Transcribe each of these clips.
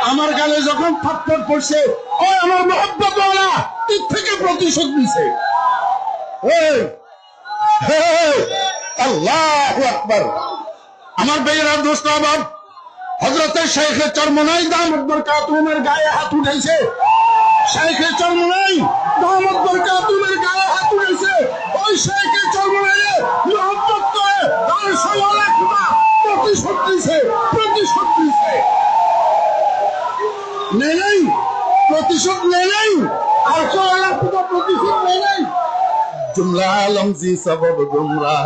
আমার গালে যখন থাপ্পড় পড়ছে ওই আমার মহব্বতওয়ালা দিক থেকে প্রতিশোধ নিছে। আল্লাহু আকবার। আমার বেয়ের দোস্ত আবাব হযরতে শেখ চরমনাই দামত বরকাতুহুমের গায়ে হাত উঠাইছে। শেখ চরমনাই দামত বরকাতুহুমের গায়ে হাত উঠাইছে। ওই শেখ চরমনাইয়ের মহব্বত করে তার সওয়ালে খোদা প্রতিশোধ নিছে, প্রতিশোধ নিছে। নেই প্রতিশোধ নেই, আর সওয়ালে খোদা প্রতিশোধ নেই। जुमला लम्जी सबब गुमराह।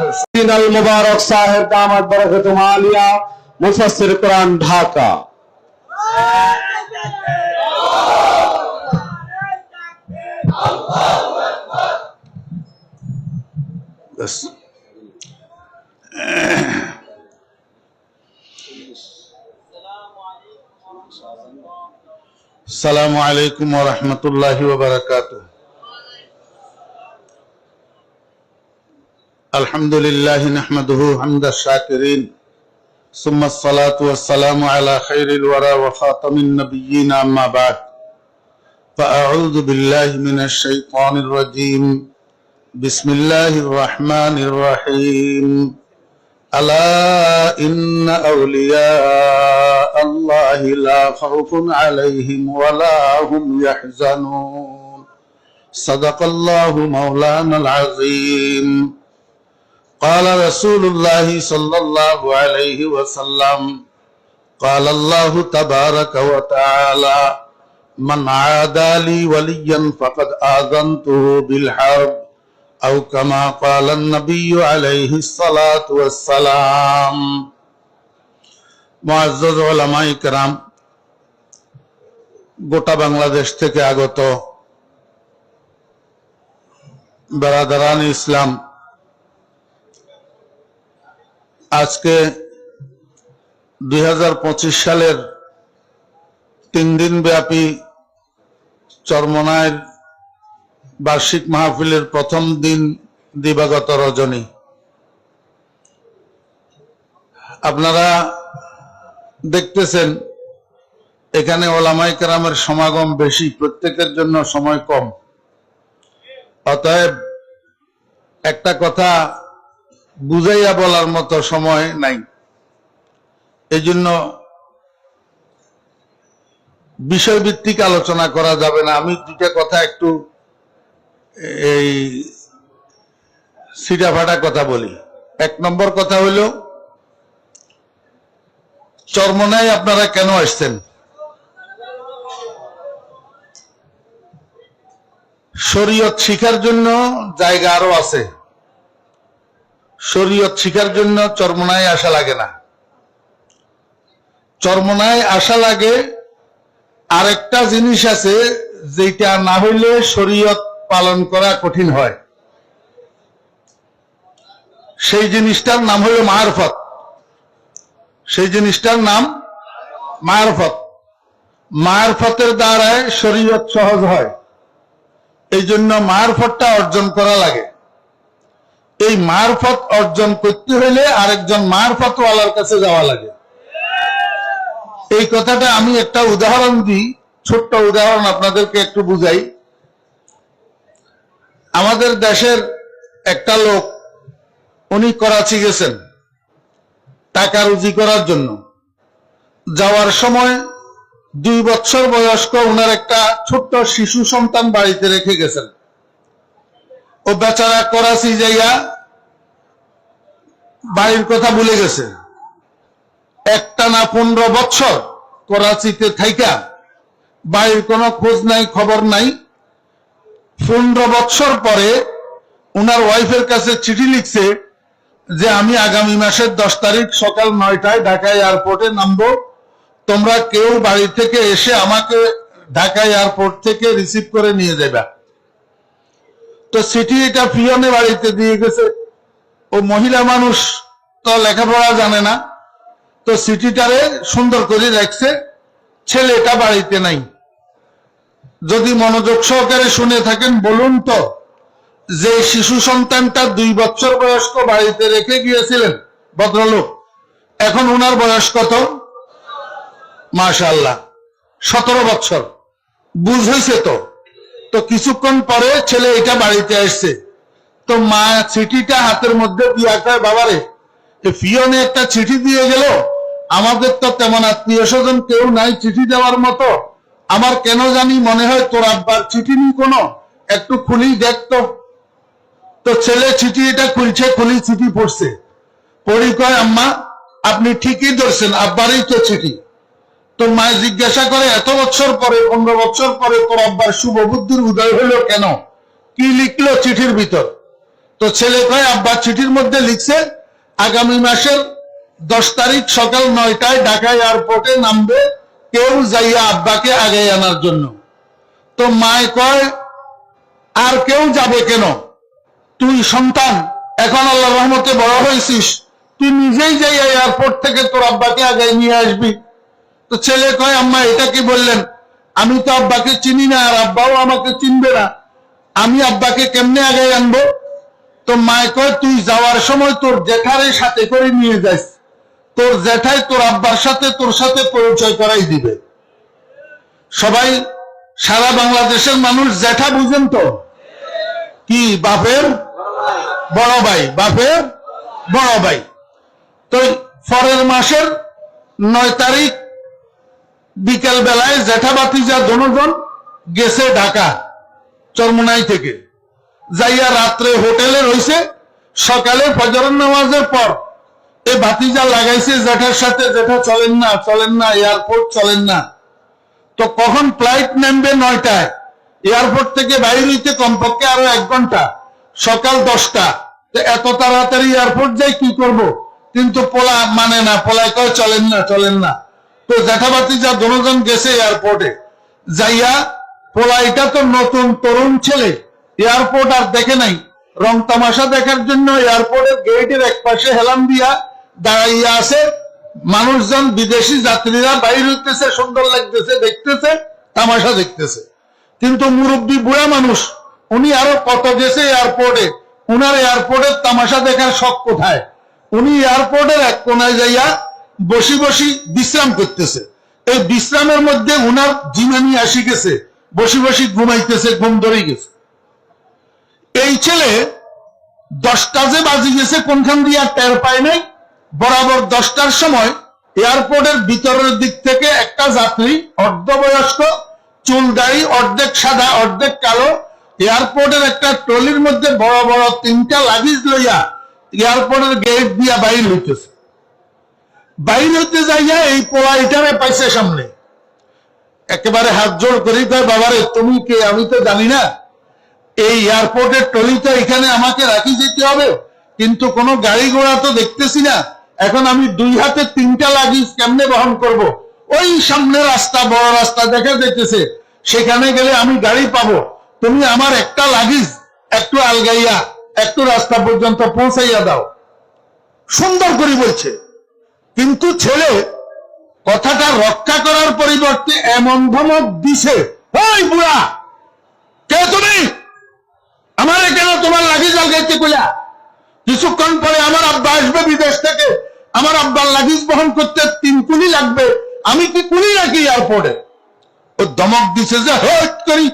আল মুবারক সাহেব দামাত বরকতুম আলিয়া মুফাসসির কোরআন ঢাকা। अस्सलामु अलैकुम व रहमतुल्लाहि व बरकातुहू। अल्हम्दुलिल्लाहि नहमदुहु हम्दा शाकिरीन सुम्मा अस्सलातु वस्सलामु अला खैरिल वरा व खातमिन नबिय्यीन अम्मा बाद फअऊज़ु बिल्लाहि मिनश शैतानिर रजीम बिस्मिल्लाहिर रहमानिर रहीम अला इन्ना औलिया अल्लाहि ला खौफुन अलैहिम व ला हुम यहज़नून सदक़ल्लाहु मौलानाल अज़ीम। قال رسول الله صلى الله عليه وسلم قال الله تبارك وتعالى من عادى لي وليا فقد آذنته بالحرب أو كما قال النبي عليه الصلاة والسلام। মুআজ্জাজ উলামায়ে কেরাম, গোটা বাংলাদেশ থেকে আগত বেরাদারান ইসলাম, আজকে 2025 সালের 3 দিন ব্যাপী চরমনাইয়ের বার্ষিক মাহফিলের প্রথম দিন দিবাগত রজনী। আপনারা দেখতেছেন এখানে ওলামায়ে কেরামের সমাগম বেশি, প্রত্যেকের জন্য সময় কম। অতএব একটা কথা বুঝাইয়া বলার মতো সময় নাই। এই জন্য বিষয়ভিত্তিক আলোচনা করা যাবে না। আমি দুটা কথা একটু এই সিটাফাটা কথা বলি। 1 নম্বর কথা হলো, চরমনাই আপনারা কেন আসছেন? শরীয়ত শিখার জন্য জায়গা আরো আছে। শরীয়ত শিখার জন্য চরমনায় আসা লাগে না। চরমনায় আসা লাগে আরেকটা জিনিস আছে, যেটা না হইলে শরীয়ত পালন করা কঠিন হয়। সেই জিনিসটার নাম হলো মারফত। সেই জিনিসটার নাম মারফত। মারফতের দ্বারায় শরীয়ত সহজ হয়। এই জন্য মারফতটা অর্জন করা লাগে। এই মারফত অর্জন করতে হলে আরেকজন মারফতওয়ালার কাছে যাওয়া লাগে। এই কথাটা আমি একটা উদাহরণ দিই, ছোট্ট উদাহরণ আপনাদেরকে একটু বুঝাই। আমাদের দেশের একটা লোক, উনি করাচি গেছেন টাকা রুজি করার জন্য। যাওয়ার সময় 2 বছর বয়স্ক উনার একটা ছোট্ট শিশু সন্তান বাড়িতে রেখে গেছেন। ও বেচারা করাচি যাইয়া বাড়ির কথা ভুলে গেছে। একটানা 15 বছর করাচিতে থাইকা বাড়ির কোনো খোঁজ নাই, খবর নাই। 15 বছর পরে উনার ওয়াইফের কাছে চিঠি লিখছে যে আমি আগামী মাসের 10 তারিখ সকাল 9টায় ঢাকা এয়ারপোর্টে নামবো, তোমরা কেউ বাড়ি থেকে এসে আমাকে ঢাকা এয়ারপোর্ট থেকে রিসিভ করে নিয়ে যাবে। তো চিঠি এটা পিয়নে বাড়িতে দিয়ে গেছে। ও মহিলা মানুষ তো লেখাপড়া জানে না, তো চিঠিটারে সুন্দর করে রাখছে। ছেলেটা বাড়িতে নাই। যদি মনোযোগ সহকারে শুনে থাকেন বলুন তো, যে শিশু সন্তানটা 2 বছর বয়স্ক বাড়িতে রেখে গিয়েছিলেন ভদ্রলোক, এখন উনার বয়স কত? মাশাআল্লাহ। 17 বছর বুঝ হয়েছে তো। তো কিছুক্ষণ পরে ছেলে এটা বাড়িতে আসছে, তো মা চিঠিটা হাতের মধ্যে দিয়া কয়, বাবারে ফিওনে একটা চিঠি দিয়ে গেল, আমাদের তো তেমন আত্মীয় স্বজন কেউ নাই চিঠি দেওয়ার মতো, আমার কেন জানি মনে হয় তোর আব্বার চিঠি নি কোনো, একটু খুলি দেখতো। তো ছেলে চিঠি এটা খুলছে, খুলি চিঠি পড়ছে, পড়ি কয়, আম্মা আপনি ঠিকই ধরছেন, আব্বারই তো চিঠি। তো মায় জিজ্ঞাসা করে, এত বছর পরে 15 বছর পরে তোর আব্বার শুভ বুদ্ধির উদয় হলো কেন, কি লিখলো চিঠির ভিতর? তো ছেলে কয়, আব্বা চিঠির মধ্যে লিখছে আগামী মাসের 10 তারিখ সকাল 9টায় ঢাকা এয়ারপোর্টে নামবে, কেউ যাইয়া আব্বাকে আগে আনার জন্য। তো মায় কয়, আর কেউ যাবে কেন, তুই সন্তান এখন আল্লাহর রহমতে বড় হয়েছিস, তুই নিজেই যাইয়া এয়ারপোর্ট থেকে তোর আব্বাকে আগে নিয়ে আসবি। তো ছেলে কয়, আম্মা এটা কি বললেন, আমি তো আব্বাকে চিনি না, আর আব্বাও আমাকে চিনবে না, আমি আব্বাকে কেমনে আগে আনবো? তো মায় কয়, তুই যাওয়ার সময় তোর জেঠারে সাথে করে নিয়ে যাস, তোর জেঠাই তোর আব্বার সাথে তোর সাথে পরিচয় করাই দিবে। সবাই সারা বাংলাদেশের মানুষ জেঠা বুঝেন তো, কি বাপের বড় ভাই, বাপের বড় ভাই। তো পরের মাসের 9 তারিখ বিকেল বেলায় জেঠা ভাতিজা দুজন গেছে ঢাকা চরমোনাই থেকে, যাইয়া রাত্রে হোটেলে রইছে। সকালে ফজরের নামাজের পর এই ভাতিজা লাগাইছে জেঠার সাথে, জেঠা চলেন না চলেন না, এয়ারপোর্ট চলেন না। তো কখন ফ্লাইট নামবে 9টায়, এয়ারপোর্ট থেকে বাইরে হইতে কমপক্ষে আরো 1 ঘন্টা, সকাল 10টা। তো এত তাড়াতাড়ি এয়ারপোর্ট যাই কি করব? কিন্তু পোলা মানে না, পোলায় কয় চলেন না চলেন না। তো জেঠা ভাতিজা দুজন গেছে এয়ারপোর্টে, যাইয়া পোলা এটা তো নতুন তরুণ ছেলে, এয়ারপোর্ট আর দেখে নাই, রং তামাশা দেখার জন্য এয়ারপোর্টের গেটের এক পাশে হেলান দিয়া দাঁড়াইয়া আছে। মানুষজন বিদেশি যাত্রীরা বাইরে হইতেছে, সুন্দর লাগতেছে, দেখতেছে, তামাশা দেখতেছে। কিন্তু মুরব্বী বুড়া মানুষ, উনি আরো কত গেছে এয়ারপোর্টে, উনার এয়ারপোর্টের তামাশা দেখার শখ কোথায়? উনি এয়ারপোর্টের এক কোনায় যাইয়া বসি বসি বিশ্রাম করতেছে। এই বিশ্রামের মধ্যে উনার জিমানি আসি গেছে, বসি বসি ঘুমাইতেছে, ঘুম ধরে গেছে। এই ছেলে 10টা যে বাজি গেছে কোনখান দিয়ে টের পায় নাই। বরাবর 10টার সময় এয়ারপোর্টের ভিতরের দিক থেকে একটা যাত্রী, অর্ধবয়স্ক, চুল দাড়ি অর্ধেক সাদা অর্ধেক কালো, এয়ারপোর্টের একটা ট্রলির মধ্যে বড় বড় 3টা লাগেজ লইয়া এয়ারপোর্টের গেট দিয়া বাইর হইতেছে। বাইর হইতে যাইয়া এই পোলা এটারে পাইছে সামনে, একেবারে হাত জোড় করি কয়, বাবারে তুমি কে, আমি তো জানি না, এই এয়ারপোর্টের ট্রলিতে এখানে আমাকে রাখি যেতে হবে, কিন্তু কোনো গাড়ি ঘোড়া তো দেখতেছি না, এখন আমি 2 হাতে 3টা লাগেজ কেমনে বহন করব? ওই সামনে রাস্তা, বড় রাস্তা দেখা যাইতেছে, সেখানে গেলে আমি গাড়ি পাবো, তুমি আমার একটা লাগেজ একটু আলগাইয়া একটু রাস্তা পর্যন্ত পৌঁছাইয়া দাও। সুন্দর করে বলছে, কিন্তু ছেলে কথাটা রক্ষা করার পরিবর্তে এমন ধমক দিছে, ওই বুড়া কে তুমি, আমার কেন তোমার লাগেজ আলগাইতে কইলা? কিছুক্ষণ পরে আমার আব্বা আসবে বিদেশ থেকে, আমার আব্বার লাগেজ বহন করতে 3 কুলি লাগবে, আমি কি কুলি রাখি এয়ারপোর্টে? ও ধমক দিছে যে হট করি,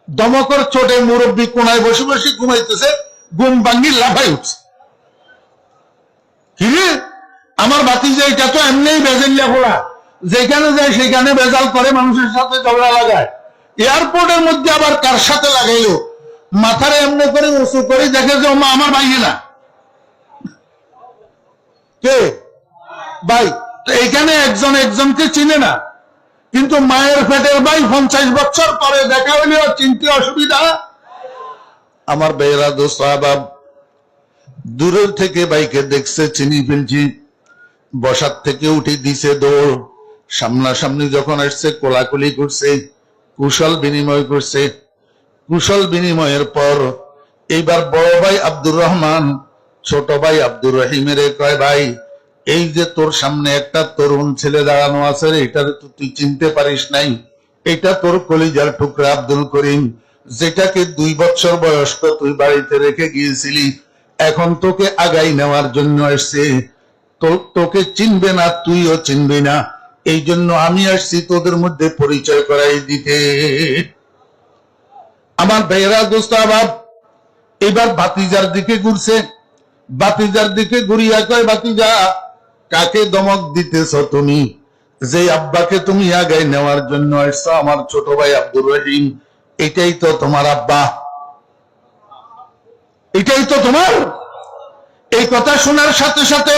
ধমকের চোটে মুরব্বী কোনায় বসে বসে ঘুমাইতেছে, ঘুম ভাঙ্গি লাফাই উঠছে। কি রে, আমার ভাতিজা এটা তো এমনিই বেজাল্লা পোলা, যেখানে যায় সেখানে বেজাল করে, মানুষের সাথে ঝগড়া লাগায়, এয়ারপোর্টের মধ্যে আবার কার সাথে লাগাইলো, মাথারে এমনি করে উঁচু করে দেখে যে মা আমার ভাই না, কে ভাই? এখানে একজন একজনকে চিনে না, কিন্তু মায়ের পেটের ভাই 50 বছর পরে দেখা হইলেও চিনতে অসুবিধা। আমার বেয়েরা দোস্ত আহবাব, দূরের থেকে বাইকে দেখছে, চিনি ফেলছি, বসার থেকে উঠে দিছে দৌড়, সামনাসামনি যখন আসছে কোলাকুলি করছে, কুশল বিনিময় করছে। কুশল বিনিময়ের পর এইবার বড় ভাই আব্দুর রহমান ছোট ভাই আব্দুর রহিমের কয়, ভাই এই যে তোর সামনে একটা তরুণ ছেলে দাঁড়ানো আছে, এটার তুই চিনতে পারিস নাই, এটা তোর কলিজার টুকরা আব্দুল করিম, যেটাকে 2 বছর বয়স্ক তুই বাড়িতে রেখে গিয়েছিলি, এখন তোকে আগাই নেওয়ার জন্য এসছে, তোকে চিনবে না, তুইও চিনবি না, এই জন্য আমি আসছি তোদের মধ্যে পরিচয় করাই দিতে। আমার ভাইয়েরা, দোস্ত আবাব, এবার ভাতিজার দিকে ঘুরছে। ভাতিজার দিকে ঘুরিয়া কয়, ভাতিজা, কাকে দমক দিতেছ তুমি? যে আব্বাকে তুমি আগায় নেওয়ার জন্য আসছো, আমার ছোট ভাই আব্দুর রহিম, এটাই তো তোমার আব্বা, এটাই তো তোমার। এই কথা শোনার সাথে সাথে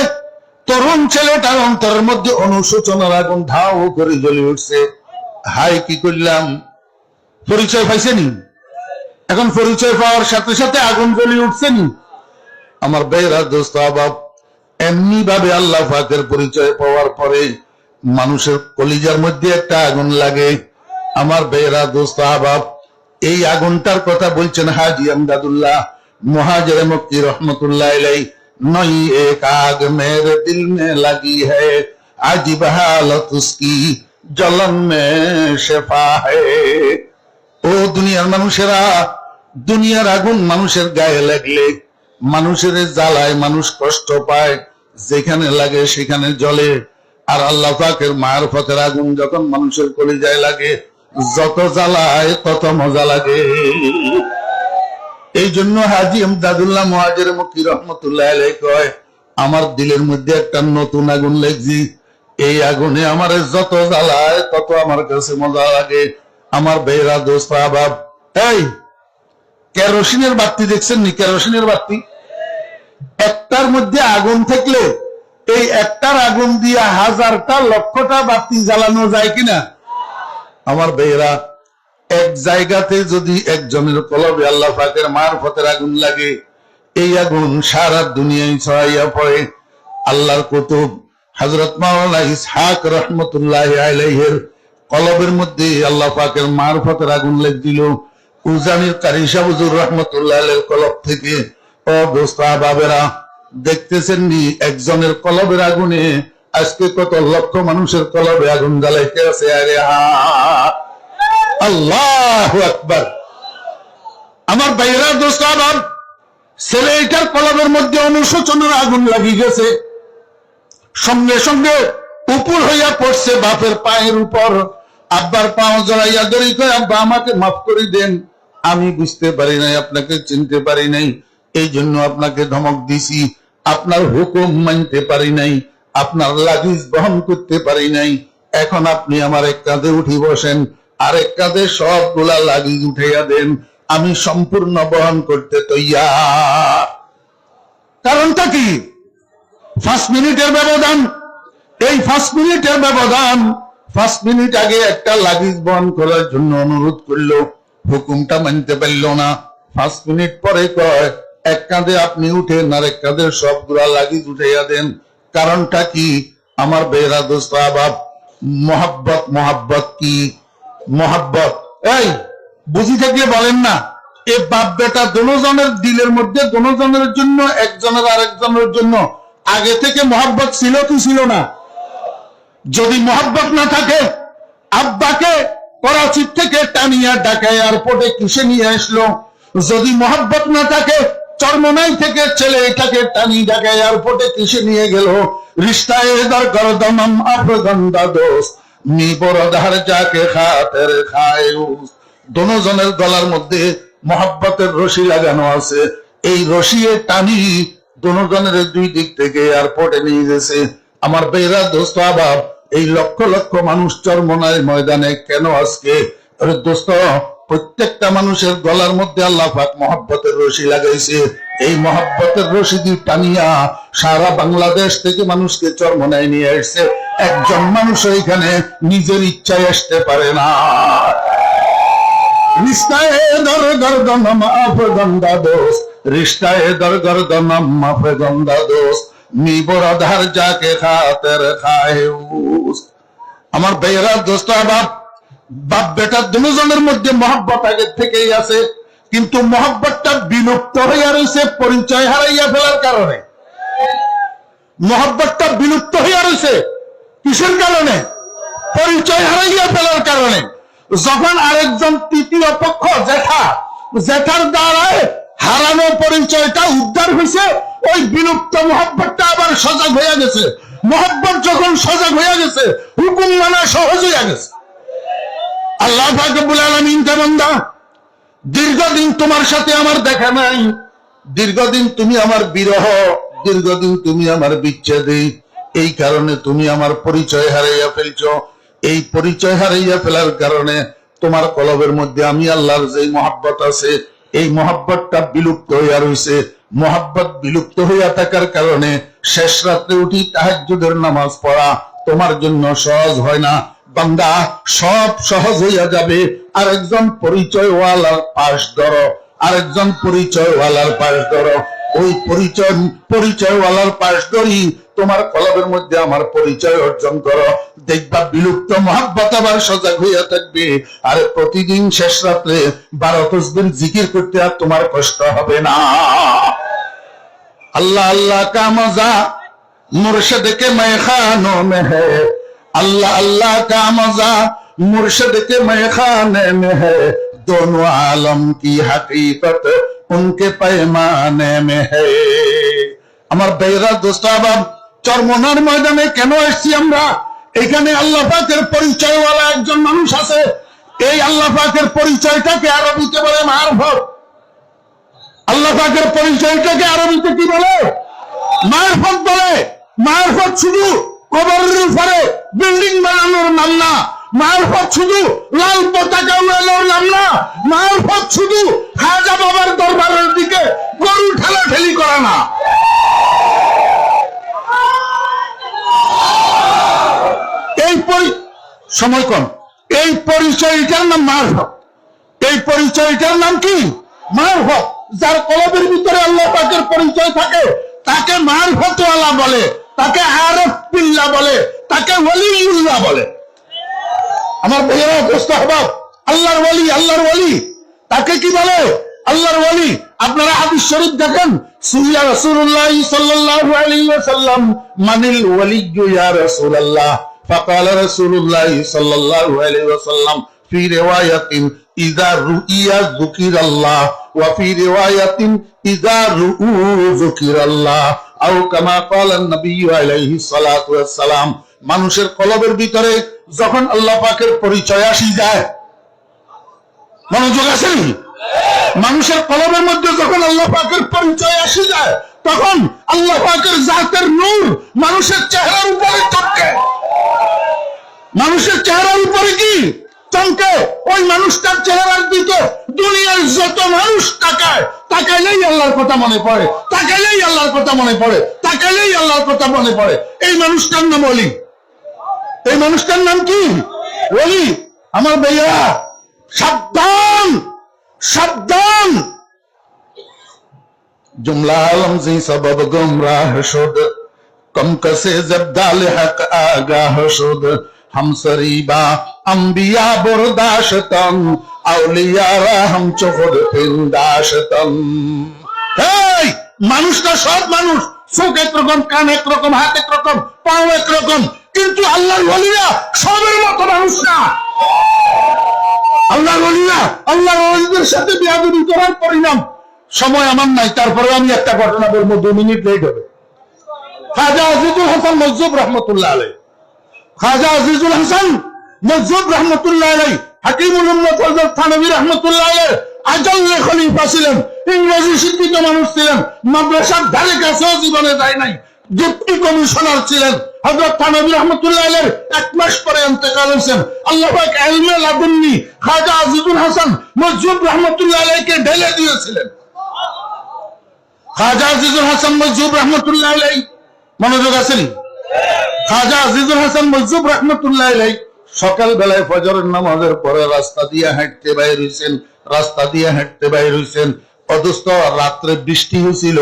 তরুণ ছেলেটার অন্তরের মধ্যে অনুশোচনার আগুন ধাও করে জ্বলে উঠছে। হাই, কি করলাম! পরিচয় পাইছেনি? এখন পরিচয় পাওয়ার সাথে সাথে আগুন জ্বলে উঠছেনি। আমার ভাইয়েরা, দোস্ত আবাব, এমনি ভাবে আল্লাহ পাকের পরিচয় পাওয়ার পরে মানুষের কলিজার মধ্যে একটা আগুন লাগে। আমার ভাইয়েরা, দোস্ত আবাব, এই আগুনটার কথা বলছেন হাজী আমদাদুল্লাহ মুহাজির মক্কি রহমতুল্লাহ আলাইহি। নই এক আগ মেরে দিল মে লাগি है, अजीब हालत उसकी जलन में शिफा है। ও দুনিয়ার মানুষেরা, দুনিয়ার আগুন মানুষের গায়ে লাগলে মানুষের জ্বালায়, মানুষ কষ্ট পায়, যেখানে লাগে সেখানে জ্বলে। আর আল্লাহ পাকের মারফতের আগুন যখন মানুষের কলিজায় লাগে, যত জ্বালায় তত মজা লাগে। এই জন্য হাজী আমদাদুল্লাহ মুহাজির মক্কি রহমতুল্লাহ আলাইহি কয়, আমার দিলের মধ্যে একটা নতুন আগুন লাগছে। এই আগুনে আমার যত জ্বালায় তত আমার কাছে মজা লাগে। আমার ভাইয়েরা, দোস্ত আবাব, এই কেরোসিনের বাতি দেখছেন নি? কেরোসিনের বাতি, একটার মধ্যে আগুন থাকলে এই একটার আগুন দিয়ে হাজারটা লক্ষটা বাতি জ্বালানো যায় কিনা? আমার ভাইয়েরা, এক জায়গাতে যদি একজনের কলবে আল্লাহ পাকের মারফতের আগুন লাগে, এই আগুন সারা দুনিয়ায় ছড়াইয়া পড়ে। আল্লাহর কুতুব হযরত মাওলানা ইসহাক রহমতুল্লাহ আলাইহির কলবের মধ্যে আল্লাহ পাকের মারফতের আগুন লেগেছিল। উজানির কারি শাহ হুজুর রহমতুল্লাহ আলাইহির কলব থেকে। ও দোস্ত আবাবেরা, দেখতেছেন নি একজনের কলবের আগুনে আজকে কত লক্ষ মানুষের কলবে আগুন জ্বালাইতে আছে। আরে আল্লাহু আকবার! আমার ভাইয়েরা, দোস্ত আবাব, ছেলেটার কলবের মধ্যে অনুশোচনার আগুন লাগিয়ে গেছে। সঙ্গে সঙ্গে উপর হইয়া পড়ছে বাপের পায়ের উপর। আব্বার পাও জড়াইয়া ধরি কয়, আব্বা আমাকে মাফ করে দেন, আমি বুঝতে পারি নাই, আপনাকে চিনতে পারি নাই, এই জন্য আপনাকে ধমক দিছি, আপনার হুকুম মানতে পারি নাই, আপনার লাগেজ বহন করতে পারি নাই। এখন আপনি আমার এক কাঁধে উঠি বসেন, আরেক কাঁধে সবগুলা লাগেজ উঠাইয়া দেন, আমি সম্পূর্ণ বহন করতে তৈয়ার। কারণটা কি? 5 মিনিটের ব্যবধান। এই 5 মিনিটের ব্যবধান, 5 মিনিট আগে একটা লাগেজ বহন করার জন্য অনুরোধ করলো, হুকুমটা মানতে পারল না। 5 মিনিট পরে কয়, এক কাঁধে আপনি উঠেন, আরেক কাঁধে সবগুলা লাগেজ উঠাইয়া দেন। কারণটা কি? আমার বেরা দোস্ত আবাব, মোহাব্বত। মোহাব্বত কি? মোহাব্বত, এই বুঝি থাকলে বলেন না। এ বাপ বেটা দোনোজনের দিলের মধ্যে, দোনোজনের জন্য, একজনের আরেকজনের জন্য আগে থেকে মোহাব্বত ছিল কি ছিল না? যদি মোহাব্বত না থাকে, আব্বাকে করাচি থেকে টানিয়া ঢাকা এয়ারপোর্টে কিসে নিয়ে আসলো? যদি মোহাব্বত না থাকে, চরমনাই থেকে ছেলে এটাকে টানি ঢাকা এয়ারপোর্টে কিসে নিয়ে গেল? রিশতায়ে দর গর্দনম আফগন্দা দোস্ত নি বরদার যাকে খাতের খায়ুস। দোনোজনের গলার মধ্যে মোহাব্বতের রশি লাগানো আছে। এই রশিয়ে টানি দোনোজনের দুই দিক থেকে এয়ারপোর্টে নিয়ে গেছে। আমার বেরা দোস্ত আবাব, এই লক্ষ লক্ষ মানুষ চরমনাই ময়দানে কেন আজকে? দোস্ত, প্রত্যেকটা মানুষের গলার মধ্যে আল্লাহ পাক মহব্বতের রশি লাগাইছে। এই মহব্বতের রশি দিয়ে টানিয়া সারা বাংলাদেশ থেকে মানুষকে চরমনায় নিয়ে আসছে। একজন মানুষ এখানে নিজের ইচ্ছায় আসতে পারে না। রিশতায়ে দর গর্দনম আফগন্দা দোস্ত, রিশতায়ে দর গর্দনম আফগন্দা দোস্ত মি বরদার যাকে খাতের খায়ুস। আমার ভাইয়েরা, দোস্ত আবাব, বাপ বেটা দুজনের মধ্যে মহব্বত আগের থেকেই আছে, কিন্তু মহব্বতটা বিলুপ্ত হইয়া রয়েছে পরিচয় হারাইয়া ফেলার কারণে। মহব্বতটা বিলুপ্ত হইয়া রয়েছে কিসের কারণে? পরিচয় হারাইয়া ফেলার কারণে। যখন আরেকজন তৃতীয় পক্ষ, জেঠার দ্বারায় হারানো পরিচয়টা উদ্ধার হয়েছে, ওই বিলুপ্ত মহব্বতটা আবার সজাগ হয়ে গেছে। মোহাব্বত যখন সজাগ হয়ে গেছে, হুকুম মানা সহজ হয়ে গেছে। আল্লাহ পাক রব্বুল আলামিন বান্দা, দীর্ঘদিন তোমার সাথে আমার দেখা নাই, দীর্ঘদিন তুমি আমার বিরহ, দীর্ঘদিন তুমি আমার বিচ্ছেদে, এই কারণে তুমি আমার পরিচয় হারাইয়া ফেলছো। এই পরিচয় হারাইয়া ফেলার কারণে তোমার কলবের মধ্যে আমি আল্লাহর যে মহব্বত আছে, এই মহব্বতটা বিলুপ্ত হইয়া রয়েছে। মহব্বত বিলুপ্ত হইয়া থাকার কারণে শেষ রাত্রে উঠি তাহাজ্জুদের নামাজ পড়া তোমার জন্য সহজ হয় না। বান্দা, সব সহজ হইয়া যাবে আরেকজন পরিচয়ওয়ালার পাশ ধরো, আরেকজন পরিচয়ওয়ালার পাশ ধরো। ওই পরিচয়ওয়ালার পাশ ধরি তোমার কলবের মধ্যে আমার পরিচয় অর্জন করো, দেখবা বিলুপ্ত মহব্বত আবার সজাগ হইয়া থাকবে। আর প্রতিদিন শেষ রাত্রে 12 তসবিহ জিকির করতে আর তোমার কষ্ট হবে না। अल्लाह अल्लाह का मजा मुर्शिद के मैखानों में है, अल्लाह अल्लाह का मजा मुर्शिद के मैखाने में है, दोनों आलम की हकीकत उनके पैमाने में है। আমার বেরা দোস্তাবাব, চরমনার ময়দানে কেন এসেছি আমরা? এখানে আল্লাহ পাকের পরিচয়ওয়ালা একজন মানুষ আছে। এই আল্লাহ পাকের পরিচয়টাকে আরবিতে বলে মারফত। আল্লাহ পাকের পরিচয়টাকে আরবিতে কি বলে? মারফত বলে। মারফত শুধু কবরের উপরে বিল্ডিং বানানোর নাম না, মারফত শুধু লাল পতাকা উড়ানোর নাম না, মারফত শুধু খাজা বাবার দরবারের দিকে গরু ঠেলাঠেলি করা না। এই সময় কম, এই পরিচয়টার নাম মারফত। এই পরিচয়টার নাম কি? মারফত। যার কলবের ভিতরে আল্লাহ পাকের পরিচয় থাকে তাকে মারফতওয়ালা বলে, তাকে আরেফ বিল্লাহ বলে, তাকে ওলিউল্লাহ বলে। আমার ভাইয়েরা দোস্ত আহবাব, আল্লাহর ওলি, আল্লাহর ওলি তাকে কি বলে? আল্লাহর ওলি। আপনারা হাদিস শরীফ দেখেন, সুইয়া রাসূলুল্লাহ সাল্লাল্লাহু আলাইহি ওয়াসাল্লাম মানিল ওয়ালিয়্যু ইয়া রাসূলুল্লাহ, ফাকালা রাসূলুল্লাহ সাল্লাল্লাহু আলাইহি ওয়াসাল্লাম ফি রিওয়ায়াতিন ইযা রুইয়া যুকিরাল্লাহ ওয়া ফি রিওয়ায়াতিন ইযা রুউ যুকিরাল্লাহ আও কামা ক্বালা নবী আলাইহি সালাতু ওয়াস সালাম। মানুষের কলবের ভিতরে যখন আল্লাহ পাকের পরিচয় আসি যায়, মনোযোগ আছে? মানুষের কলবের মধ্যে যখন আল্লাহ পাকের পরিচয় আসি যায়, তখন আল্লাহ পাকের জাতের নূর মানুষের চেহারার উপরে চমকে। মানুষের চেহারার উপরে কি চমকে? ওই মানুষটার চেহারার দিকে দুনিয়ার যত মানুষ তাকায়, তাকাইলেই আল্লাহর কথা মনে পড়ে, তাকাইলেই আল্লাহর কথা মনে পড়ে, তাকাইলেই আল্লাহর কথা মনে পড়ে। এই মানুষটার নাম ওলি। এই মানুষটার নাম কি? ওলি। আমার ভাইয়া সাবধান, সাবধান। जुमला लम्जी सबब गुमराह शुद, कम कसे जब दाल हक आगाह शुद, हम सरीबा अंबिया बर्दाशतन, औलियारा हम चुखुद पिंदाशतन। এই মানুষটা সব মানুষ, চোখ একরকম, কান একরকম, হাত একরকম, পাও একরকম, কিন্তু আল্লাহর ওলিরা সবের মতো মানুষ না। আল্লাহর ওলিরা, আল্লাহর ওলিদের সাথে বেয়াদবি করার পরিণাম। সময় আমার নাই, তারপরে আমি একটা ঘটনা বলবো, 2 মিনিট লেট হবে। খাজা আজিজুল হাসান মজজুব রহমতুল্লাহ আলাইহি, খাজা আজিজুল হাসান মজজুব রহমতুল্লাহ আলাইহি, হাকিমুল উম্মত হযরত থানভী রহমতুল্লাহ আলাইহি আজল্লে খলিফা ছিলেন, ইংরেজি শিক্ষিত মানুষ ছিলেন, মাদ্রাসার ধারে কাছেও জীবনে যায় নাই, ডেপুটি কমিশনার ছিলেন। হযরত থানভী রহমতুল্লাহ আলাইহি 1 মাস পরে ইন্তেকাল হয়েছেন। আল্লাহ পাক ইলমে লাদুন্নি খাজা আজিজুল হাসান মজজুব রহমতুল্লাহ আলাইহিকে ঢেলে দিয়েছিলেন। খাজা আজিজুল হাসান মজজুব রহমতুল্লাহ আলাইহি, মনোযোগ আছে? খাজা আজিজুল হাসান মজজুব রহমতুল্লাহ আলাইহি সকাল বেলায় ফজরের নামাজের পরে রাস্তা দিয়ে হাঁটতে বাইর হইছেন, রাস্তা দিয়ে হাঁটতে বাইর হইছেন। অথচ রাত্রে বৃষ্টি হয়েছিল।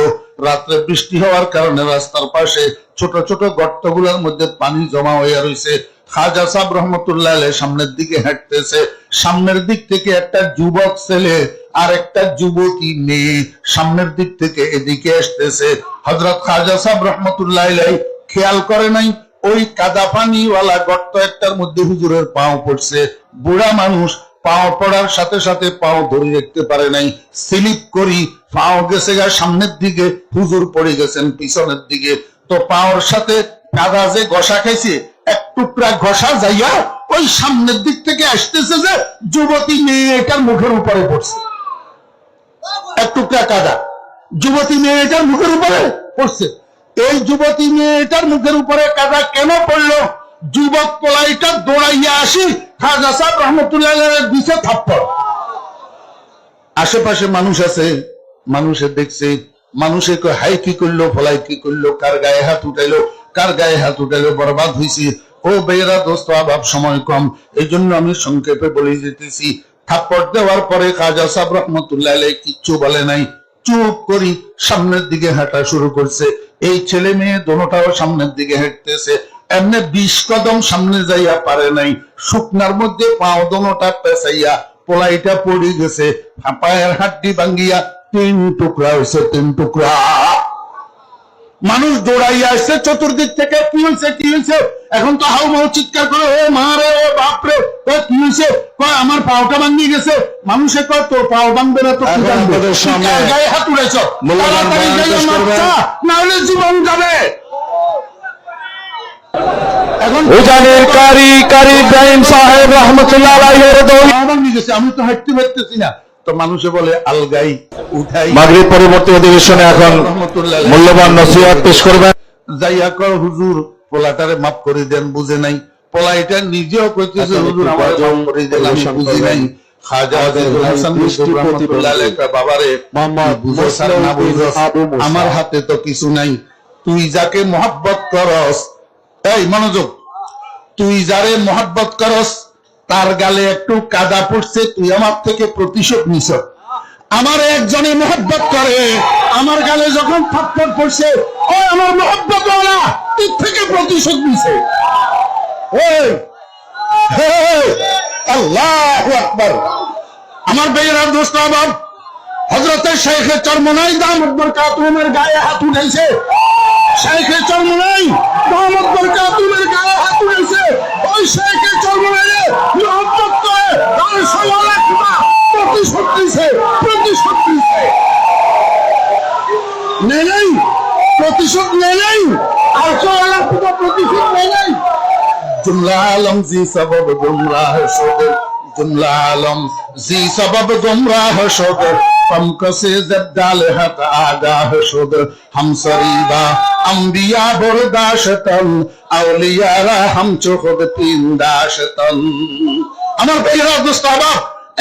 রাত্রে বৃষ্টি হওয়ার কারণে রাস্তার পাশে ছোট ছোট গর্তগুলোর মধ্যে পানি জমা হয়ে রয়েছে। খাজা সাহেব রহমতুল্লাহ আলাইহি সামনের দিকে হাঁটতেছে। সামনের দিক থেকে একটা যুবক ছেলে আর একটা যুবতী মেয়ে সামনের দিক থেকে এদিকে আসতেছে। হযরত খাজা সাহেব রহমতুল্লাহ আলাইহি খেয়াল করে নাই ওই কাদা পানিওয়ালা গর্ত একটার মধ্যে হুজুরের পাও পড়ছে। বুড়া মানুষ, পাও পড়ার সাথে সাথে পাও ধরে রাখতে পারে নাই, স্লিপ করি পাও গেছে গা সামনের দিকে, হুজুর পড়ে গেছেন পিছনের দিকে। তো পাওর সাথে কাদা যে ঘষা খাইছে, এক টুকরা ঘষা যাইয়া ওই সামনের দিক থেকে আসতেছে যে যুবতী মেয়েটার মুখের উপরে পড়ছে। এক টুকরা কাদা যুবতী মেয়েটার মুখের উপরে পড়ছে। এই যুবতী মেয়েটার মুখের উপরে কাদা কেন পড়লো? যুবক পোলাইটা দৌড়াইয়া আসি খাজা সাহেব রহমতুল্লাহ দিছে থাপ্পড়। আশেপাশে মানুষ আছে, মানুষে দেখছে, মানুষে কয় হাই কি করলো, ফলাই কি করলো, কার গায়ে হাত উঠাইলো, কার গায়ে হাত উঠাইলো, বরবাদ হয়েছে। ও বেয়েরা দোস্ত, আবাব সময় কম, এই জন্য আমি সংক্ষেপে বলে যেতেছি। থাপ্পড় দেওয়ার পরে খাজা সাহেব রহমতুল্লাহ কিচ্ছু বলে নাই, চুপ করি সামনের দিকে হাঁটা শুরু করছে। এই ছেলে মেয়ে দোনোটাও সামনের দিকে হাঁটতেছে। এমনি 20 কদম সামনে যাইয়া পারে নাই, শুকনার মধ্যে পাও দোনোটা পেঁচাইয়া পোলাইটা পড়ে গেছে, পায়ের হাড্ডি ভাঙ্গিয়া 3 টুকরা হয়েছে, 3 টুকরা। মানুষ দৌড়াইয়া আসছে চতুর্দিক থেকে, কি হয়েছে কি হয়েছে? এখন তো হাউ মাউ চিৎকার করে, ও মা রে, ও বাপ রে, কি হয়েছে? কয় আমার পাওটা ভাঙ্গি গেছে। মানুষে কয় তোর পাও ভাঙবে না তো কি ভাঙবে? গায়ে হাত উড়েছ, তাড়াতাড়ি যাইয়া মাপছা, না হলে জীবন যাবে। এখন উজানের কারি ইব্রাহিম সাহেব রহমতুল্লাহ আলাইহির দৌড় পাও ভাঙ্গি গেছে, আমি তো হাঁটতে পারতেছি না। তো মানুষে বলে আলগাই উঠাই। মাগরিব পরবর্তী অধিবেশনে এখন মূল্যবান নসিহত পেশ করবেন। যাইয়া কর হুজুর পোলাটারে মাফ করে দেন, বুঝে নাই। পোলা এটা নিজেও কইতেছে হুজুর আমার মাফ করে দেন, আমি বুঝি নাই। খাজা আজিজুল হাসান রহমাতুল্লাহ আলাইহি বাবারে বুঝো স্যার না বুঝো, আমার হাতে তো কিছু নাই। তুই যাকে মহব্বত করস, এই মনোযোগ, তুই যারে মহব্বত করস তার গালে একটু কাদা পড়ছে, তুই আমার থেকে প্রতিশোধ নিছ। আমার একজনে মহব্বত করে, আমার গালে যখন থাপ্পড় পড়ছে, ও আমার মহব্বত ওরা তুই থেকে প্রতিশোধ নিছে। ওই আল্লাহু আকবার। আমার বেয়েরা দোস্ত আবাব, হযরতে শাইখে চরমনাই দামত বরকাতুহুমের গায়ে হাত উঠাইছে। শাইখে চরমনাই দামত বরকাতুহুমের গায়ে হাত উঠাইছে। ওই শাইখে চরমনাইয়ে মহব্বত করে তার সওয়ালে খোদা প্রতিশোধ নিছে, প্রতিশোধ নিছে। নেই প্রতিশোধ নেই, আর সওয়ালে খোদা প্রতিশোধ নেই। जुमला आलम जी सबब गुमराह शोद, जुमला आलम जी सबब गुमराह शोद, पमक से जब डाल हक आगाह शोद, हम सरीबा अंबिया बरदाशतन, औलियारा हम चुखद तीनदाशतन। আমার ভাইয়েরা দোস্ত আবাব,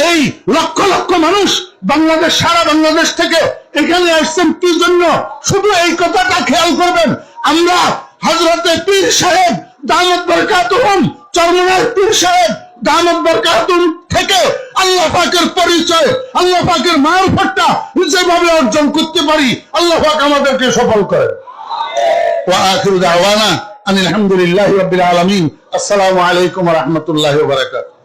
এই লক্ষ লক্ষ মানুষ বাংলাদেশ, সারা বাংলাদেশ থেকে এখানে আসছেন কি জন্য? শুধু এই কথাটা খেয়াল করবেন, আমরা হযরতে পীর সাহেব দামত বরকাতুহুম, চরমনাই পীর সাহেব দামত বরকাতুহুম থেকে আল্লাহ পাকের পরিচয়, আল্লাহ পাকের মারফতটা যেভাবে অর্জন করতে পারি, আল্লাহ পাক আমাদেরকে সফল করেন। ওয়া আখিরু দাওয়ানা আনিল হামদুলিল্লাহি রাব্বিল আলামিন। আসসালামু আলাইকুম ওয়া রাহমাতুল্লাহি ওয়া বারাকাতুহু।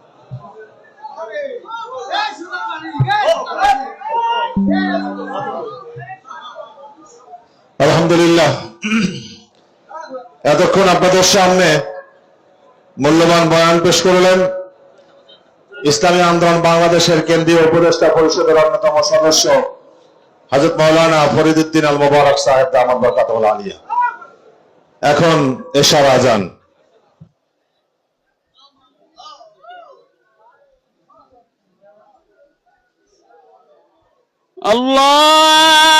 আলহামদুলিল্লাহ, এতক্ষণ আপনাদের সামনে মূল্যবান বয়ান পেশ করলেন ইসলামী আন্দোলন বাংলাদেশের কেন্দ্রীয় উপদেষ্টা পরিষদের অন্যতম সদস্য হযরত মাওলানা ফরিদউদ্দিন আল মোবারক সাহেব দামাত বরকাতুহুল আলিয়া। এখন এশার আজান। Allah